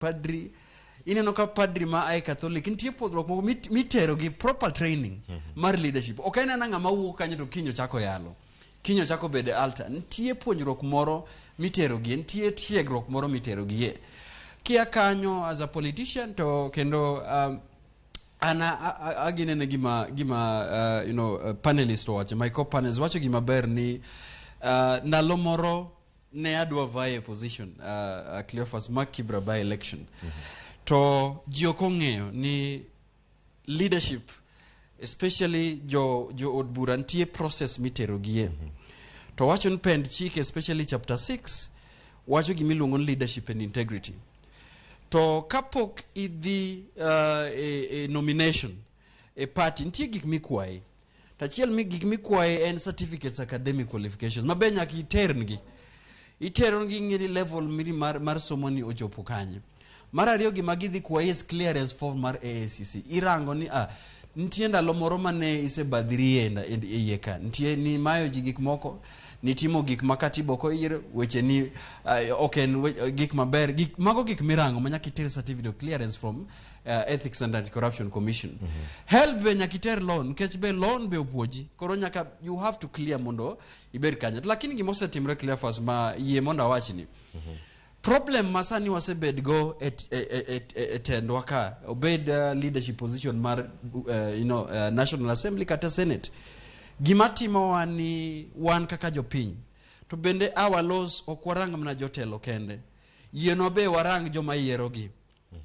padri ineno ka padri ma ai Catholic nitie podruok moko mitero gi proper training mar leadership. Ok en ng'ama wuok kanyo to kinyo chako yalo. Kinyo chako bede altar. Nitie puonjruok moro mitero gi, nitie tiegruok moro mitero gi. Kia kanyo as a politician to kendo ana aginene gima panelist wacho, my co-panelists wacho gima ber ni ndalo moro ne adwa vae position Cleophas Makibra by election. To ji ok ong'eyo ni leadership, especially jo od bura, nitie process mitero gie. To wacho ni pend chike, especially chapter 6, wacho gimiluongo ni leadership and integrity. To kapok idhi nomination a party, nitie gik mikwaye. Tachiel gik mikwaye en certificates, academic qualifications. Mabe nyaka iterongi ng'iri level miri mar somo ni ochopo kanye. Mar ariyo gima gidhi kwaye is clearance form mar AACC. Irango ni nitie ndalo moro mane isebadhiri e iye ka. Nitie ni mayo ji gik moko, nitimo gik makatibo ko ir weche ni gik maber, mago gik mirango manyaka iter certificate of clearance from Ethics and Anti-Corruption Commission. Help be nyaka iter loan, kech be loan be opuoji. Koro nyaka you have to clear mondo iber kanya. Lakini gima osetimre clear first ma yie mondo awach ni. Problem masani wasebedgo etendwa ka obed leadership position mar National Assembly kata Senate. Gima timo wan kaka jopiny to bende our laws ok warang mna jotelo kende. Yieno be warang joma yierogi.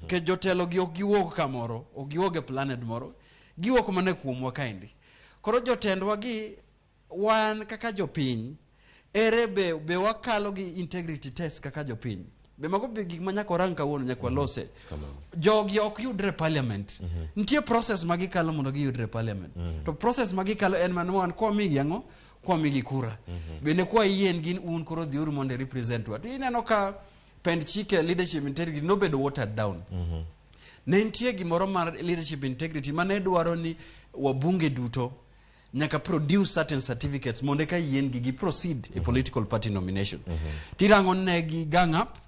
Ke jotelo gi ok giwuok kamoro, ok giwuok e planet moro, giwuok mane kuomwa kaendi. Koro jotendwa gi wan kaka jopiny ere be wakalo gi integrity test kaka jopiny. Be mago be gik manyaka orang kawuono nyaka lose. Jogi ok yudre parliament. Nitie process magikalo mondo giyudre parliament. To process magikalo en manwan kwa migi ang'o? Kwa migi kura. Bende kwa yien gin un koro dhiuru mondo represent wa. Ineno ka pend chike leadership integrity no bedo watered down. Ne nitie gimoro mar leadership integrity mane dwaro ni wabunge duto nyaka produce certain certificates mondo ka yien gi proceed a political party nomination. Tirango ne gi gang up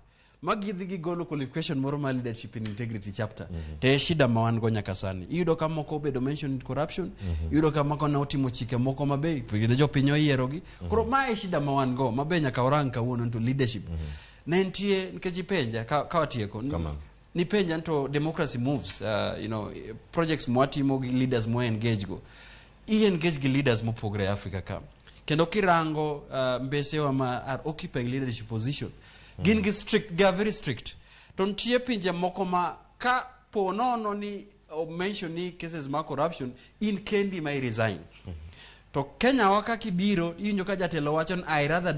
magidhi gi golo qualification moro mar leadership in integrity chapter. Te shida ma wan go nyaka sani. Iyudo ka moko obedo mentioned corruption, iyudo ka moko na otimo chike moko mabe, pigine jo piny oyierogi. Koro ma shida ma wan go mabe nyaka orang kawuono to leadership. Ne nitie nikech penja ka watieko. Ni penja to democracy moves, projects mwatimo gi leaders mo engage go. Engage gi leaders mopogre Africa ka. Kendo kirango mbesewa ma are occupying leadership position. Gin gi strict, they are very strict. Don't tie pinje moko ma ka ponono ni mention ni cases ma corruption in kendi may resign. To Kenya waka kibiro inyo ka jatelo wachon I rather die